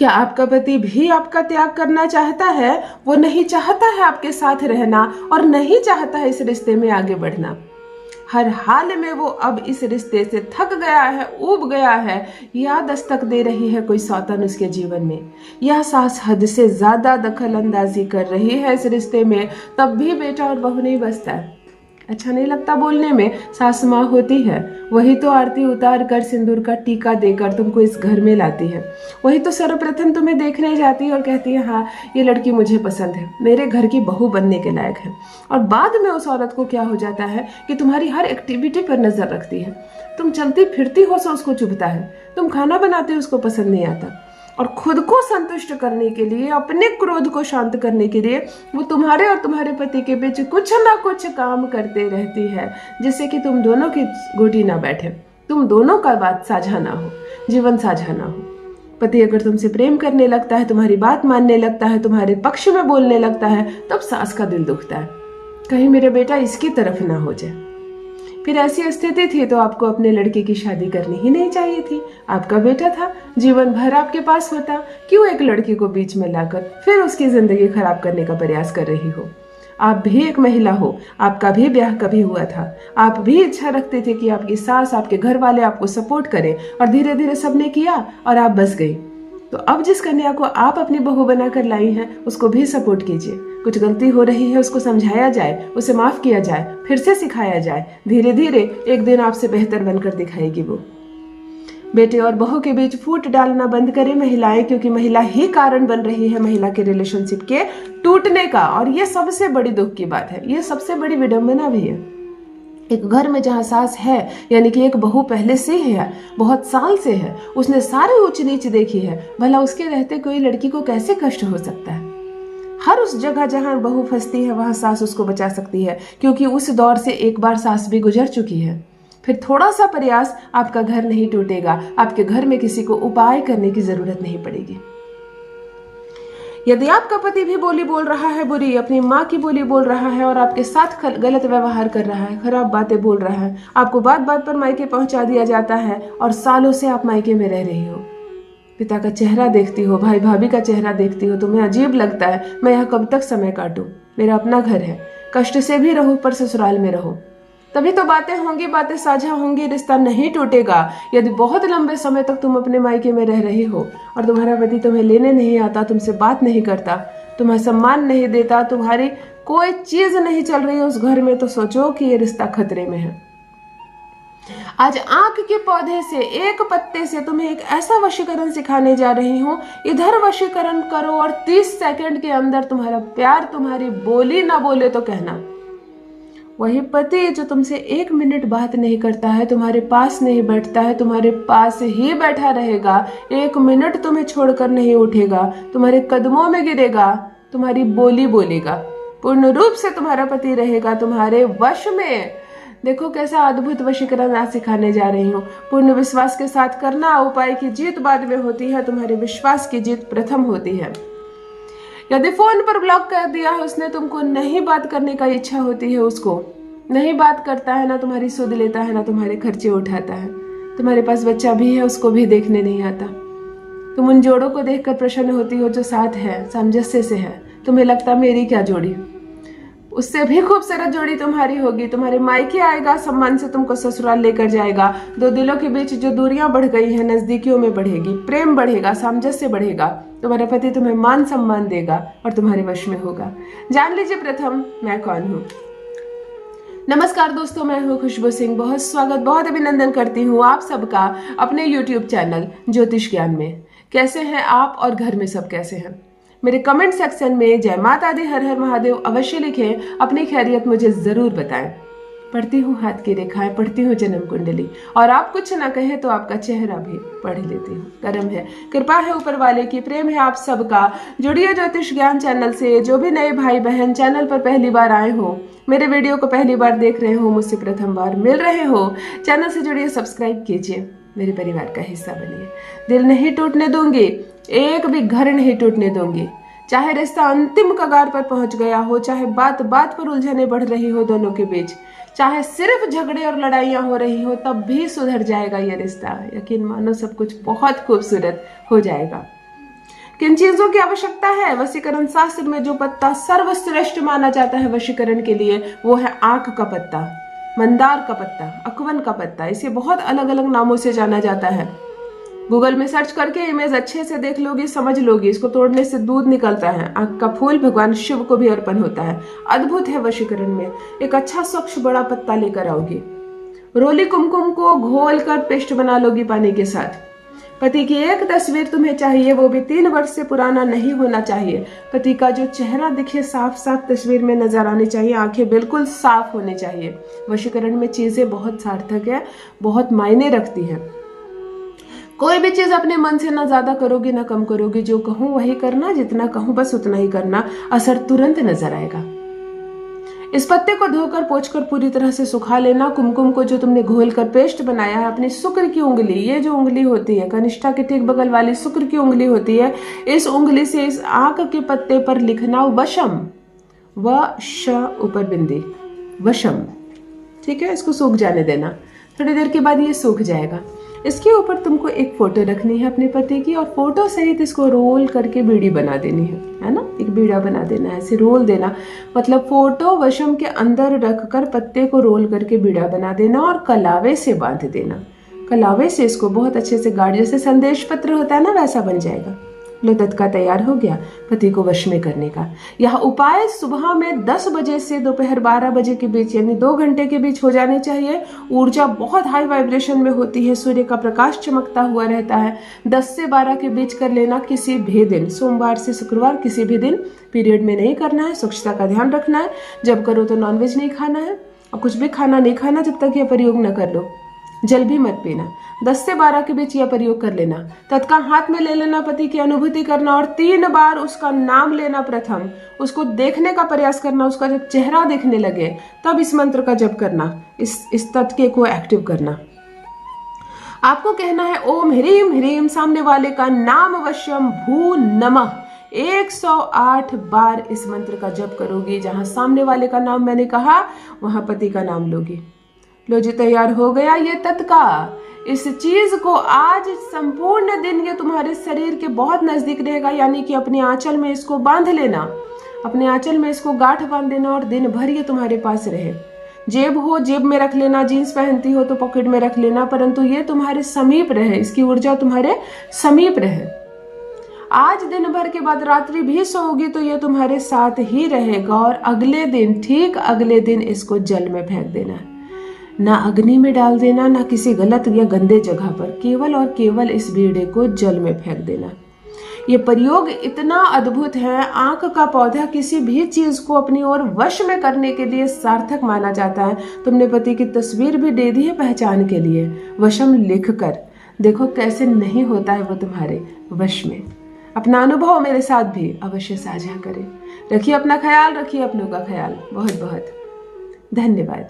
क्या आपका पति भी आपका त्याग करना चाहता है? वो नहीं चाहता है आपके साथ रहना और नहीं चाहता है इस रिश्ते में आगे बढ़ना। हर हाल में वो अब इस रिश्ते से थक गया है, ऊब गया है, या दस्तक दे रही है कोई सौतन उसके जीवन में। यह सास हद से ज्यादा दखल अंदाजी कर रही है इस रिश्ते में, तब भी बेटा और बहू नहीं बसता है। अच्छा नहीं लगता बोलने में, सास माँ होती है, वही तो आरती उतार कर सिंदूर का टीका देकर तुमको इस घर में लाती है। वही तो सर्वप्रथम तुम्हें देखने जाती है और कहती है हाँ ये लड़की मुझे पसंद है, मेरे घर की बहू बनने के लायक है। और बाद में उस औरत को क्या हो जाता है कि तुम्हारी हर एक्टिविटी पर नजर रखती है। तुम चलती फिरती हो सो उसको चुभता है, तुम खाना बनाते हो उसको पसंद नहीं आता। और खुद को संतुष्ट करने के लिए, अपने क्रोध को शांत करने के लिए वो तुम्हारे और तुम्हारे पति के बीच कुछ ना कुछ काम करते रहती है, जिससे कि तुम दोनों की गोटी ना बैठे, तुम दोनों का बात साझा ना हो, जीवन साझा ना हो। पति अगर तुमसे प्रेम करने लगता है, तुम्हारी बात मानने लगता है, तुम्हारे पक्ष में बोलने लगता है, तब सास का दिल दुखता है, कहीं मेरा बेटा इसकी तरफ ना हो जाए। फिर ऐसी स्थिति थी तो आपको अपने लड़के की शादी करनी ही नहीं चाहिए थी। आपका बेटा था, जीवन भर आपके पास होता, क्यों एक लड़की को बीच में लाकर फिर उसकी जिंदगी खराब करने का प्रयास कर रही हो? आप भी एक महिला हो, आपका भी ब्याह कभी हुआ था, आप भी इच्छा रखते थे कि आपकी सास, आपके घर वाले आपको सपोर्ट करें, और धीरे धीरे सबने किया और आप बस गई। तो अब जिस कन्या को आप अपनी बहू बनाकर लाई हैं, उसको भी सपोर्ट कीजिए। कुछ गलती हो रही है उसको समझाया जाए, उसे माफ किया जाए, फिर से सिखाया जाए। धीरे धीरे एक दिन आपसे बेहतर बनकर दिखाएगी वो। बेटे और बहू के बीच फूट डालना बंद करें महिलाएं, क्योंकि महिला ही कारण बन रही है महिला के रिलेशनशिप के टूटने का। और ये सबसे बड़ी दुख की बात है, ये सबसे बड़ी विडंबना भी है। एक घर में जहाँ सास है, यानी कि एक बहू पहले से ही है, बहुत साल से है, उसने सारे ऊंच नीच देखी है, भला उसके रहते कोई लड़की को कैसे कष्ट हो सकता है? हर उस जगह जहाँ बहू फंसती है वहां सास उसको बचा सकती है, क्योंकि उस दौर से एक बार सास भी गुजर चुकी है। फिर थोड़ा सा प्रयास, आपका घर नहीं टूटेगा, आपके घर में किसी को उपाय करने की जरूरत नहीं पड़ेगी। यदि आपका पति भी बोली बोल रहा है बुरी, अपनी माँ की बोली बोल रहा है और आपके साथ गलत व्यवहार कर रहा है, खराब बातें बोल रहा है, आपको बात बात पर मायके पहुंचा दिया जाता है और सालों से आप मायके में रह रही हो, पिता का चेहरा देखती हो, भाई भाभी का चेहरा देखती हो, तुम्हें अजीब लगता है मैं यहाँ कब तक समय काटूं, मेरा अपना घर है, कष्ट से भी रहो पर ससुराल में रहो, तभी तो बातें होंगी, बातें साझा होंगी, रिश्ता नहीं टूटेगा। यदि बहुत लंबे समय तक तुम अपने मायके में रह रही हो और तुम्हारा पति तुम्हें लेने नहीं आता, तुमसे बात नहीं करता, तुम्हें सम्मान नहीं देता, तुम्हारी कोई चीज नहीं चल रही है उस घर में, तो सोचो कि ये रिश्ता खतरे में है। आज आंख के पौधे से, एक पत्ते से तुम्हें एक ऐसा वशीकरण सिखाने जा रही हूँ, इधर वशीकरण करो और 30 सेकंड के अंदर तुम्हारा प्यार तुम्हारी बोली ना बोले तो कहना। वही पति जो तुमसे 1 मिनट बात नहीं करता है, तुम्हारे पास नहीं बैठता है, तुम्हारे पास ही बैठा रहेगा, 1 मिनट तुम्हें छोड़कर नहीं उठेगा, तुम्हारे कदमों में गिरेगा, तुम्हारी बोली बोलेगा, पूर्ण रूप से तुम्हारा पति रहेगा तुम्हारे वश में। देखो कैसा अद्भुत वशीकरण आज सिखाने जा रही हूँ। पूर्ण विश्वास के साथ करना, उपाय की जीत बाद में होती है, तुम्हारे विश्वास की जीत प्रथम होती है। यदि फोन पर ब्लॉक कर दिया है उसने तुमको, नहीं बात करने का इच्छा होती है उसको, नहीं बात करता है, ना तुम्हारी सुध लेता है, ना तुम्हारे खर्चे उठाता है, तुम्हारे पास बच्चा भी है उसको भी देखने नहीं आता, तुम उन जोड़ों को देखकर प्रसन्न होती हो जो साथ है, सामंजस्य से है, तुम्हें लगता मेरी क्या जोड़ी, उससे भी खूबसूरत जोड़ी तुम्हारी होगी, तुम्हारे मायके आएगा, सम्मान से तुमको ससुराल लेकर जाएगा, दो दिलों के बीच जो दूरियां बढ़ गई हैं नजदीकियों में बढ़ेगी, प्रेम बढ़ेगा, सामंजस्य बढ़ेगा, तुम्हारा पति तुम्हें मान सम्मान देगा और तुम्हारे वश में होगा। जान लीजिए प्रथम मैं कौन हूँ। नमस्कार दोस्तों, मैं हूँ खुशबू सिंह। बहुत स्वागत, बहुत अभिनंदन करती हूँ आप सबका अपने YouTube चैनल ज्योतिष ज्ञान में। कैसे हैं आप और घर में सब कैसे हैं? मेरे कमेंट सेक्शन में जय माता दी, हर हर महादेव अवश्य लिखें, अपनी खैरियत मुझे जरूर बताएं। पढ़ती हूँ हाथ की रेखाएं, पढ़ती हूँ जन्म कुंडली, और आप कुछ ना कहें तो आपका चेहरा भी पढ़ लेती हूँ। करम है, कृपा है ऊपर वाले की, प्रेम है आप सबका। जुड़िए ज्योतिष ज्ञान चैनल से। जो भी नए भाई बहन चैनल पर पहली बार आए हो, मेरे वीडियो को पहली बार देख रहे हो, मुझसे प्रथम बार मिल रहे हो, चैनल से जुड़िए, सब्सक्राइब कीजिए, मेरे परिवार का हिस्सा बनिए। दिल नहीं टूटने दूंगी, एक भी घर नहीं टूटने दूंगी। चाहे रिश्ता अंतिम कगार पर पहुंच गया हो, चाहे बात बात पर उलझने बढ़ रही हो दोनों के बीच, चाहे सिर्फ झगड़े और लड़ाइयां हो रही हो, तब भी सुधर जाएगा ये रिश्ता। यकीन मानो सब कुछ बहुत खूबसूरत हो जाएगा। किन चीजों की आवश्यकता है? वशीकरण शास्त्र में जो पत्ता सर्वश्रेष्ठ माना जाता है वशीकरण के लिए, वो है आंख का पत्ता, मंदार का पत्ता, अकवन का पत्ता। इसे बहुत अलग अलग नामों से जाना जाता है। गूगल में सर्च करके इमेज अच्छे से देख लोगी, समझ लोगी। इसको तोड़ने से दूध निकलता है। आंख का फूल भगवान शिव को भी अर्पण होता है। अद्भुत है वशीकरण में। एक अच्छा स्वच्छ बड़ा पत्ता लेकर आओगी। रोली कुमकुम को घोल कर पेस्ट बना लोगी पानी के साथ। पति की एक तस्वीर तुम्हें चाहिए, वो भी 3 वर्ष से पुराना नहीं होना चाहिए। पति का जो चेहरा दिखे साफ साफ तस्वीर में नजर आनी चाहिए, आंखें बिल्कुल साफ होनी चाहिए। वशीकरण में चीजें बहुत सार्थक है, बहुत मायने रखती है। कोई भी चीज अपने मन से ना ज्यादा करोगे ना कम करोगे, जो कहूं वही करना, जितना कहूं बस उतना ही करना, असर तुरंत नजर आएगा। इस पत्ते को धोकर पोंछकर पूरी तरह से सुखा लेना। कुमकुम को जो तुमने घोल कर पेस्ट बनाया है, अपनी शुक्र की उंगली, ये जो उंगली होती है कनिष्ठा के ठीक बगल वाली शुक्र की उंगली होती है, इस उंगली से इस आंख के पत्ते पर लिखना वशम, व ऊपर बिंदी, वशम। ठीक है, इसको सूख जाने देना। थोड़ी देर के बाद ये सूख जाएगा। इसके ऊपर तुमको एक फोटो रखनी है अपने पति की, और फोटो सहित इसको रोल करके बीड़ी बना देनी है ना। एक बीड़ा बना देना है, ऐसे रोल देना, मतलब फोटो वशम के अंदर रखकर पत्ते को रोल करके बीड़ा बना देना और कलावे से बांध देना। कलावे से इसको बहुत अच्छे से गाढ़, जैसे संदेश पत्र होता है ना, वैसा बन जाएगा। लो, तत्का तैयार हो गया पति को वश में करने का। यह उपाय सुबह में 10 बजे से दोपहर 12 बजे के बीच, यानी 2 घंटे के बीच हो जाने चाहिए। ऊर्जा बहुत हाई वाइब्रेशन में होती है, सूर्य का प्रकाश चमकता हुआ रहता है। 10 से 12 के बीच कर लेना, किसी भी दिन, सोमवार से शुक्रवार किसी भी दिन। पीरियड में नहीं करना है, स्वच्छता का ध्यान रखना है। जब करो तो नॉनवेज नहीं खाना है और कुछ भी खाना नहीं खाना जब तक यह प्रयोग न कर लो। जल भी मत पीना। 10 से 12 के बीच यह प्रयोग कर लेना। तत्काल हाथ में ले लेना, पति की अनुभूति करना और 3 बार उसका नाम लेना। प्रथम उसको देखने का प्रयास करना, उसका जब चेहरा देखने लगे तब इस मंत्र का जप करना, इस तत्के को एक्टिव करना। आपको कहना है ओम ह्रीम ह्रीम, सामने वाले का नाम वशम भू नमः। 108 बार इस मंत्र का जप करोगी। जहां सामने वाले का नाम मैंने कहा, वहां पति का नाम लोगी। लो जी, तैयार हो गया ये तत्का। इस चीज को आज संपूर्ण दिन ये तुम्हारे शरीर के बहुत नजदीक रहेगा, यानी कि अपने आंचल में इसको बांध लेना, अपने आंचल में इसको गांठ बांध देना और दिन भर ये तुम्हारे पास रहे। जेब हो, जेब में रख लेना, जीन्स पहनती हो तो पॉकेट में रख लेना, परंतु ये तुम्हारे समीप रहे, इसकी ऊर्जा तुम्हारे समीप रहे। आज दिन भर के बाद रात्रि भी सोओगी तो ये तुम्हारे साथ ही रहेगा और अगले दिन, ठीक अगले दिन इसको जल में फेंक देना है। ना अग्नि में डाल देना, ना किसी गलत या गंदे जगह पर, केवल और केवल इस बीड़े को जल में फेंक देना। ये प्रयोग इतना अद्भुत है। आंख का पौधा किसी भी चीज को अपनी ओर वश में करने के लिए सार्थक माना जाता है। तुमने पति की तस्वीर भी दे दी है पहचान के लिए, वशम लिख कर। देखो कैसे नहीं होता है वो तुम्हारे वश में। अपना अनुभव मेरे साथ भी अवश्य साझा करें। रखिए अपना ख्याल, रखिए अपनों का ख्याल। बहुत बहुत धन्यवाद।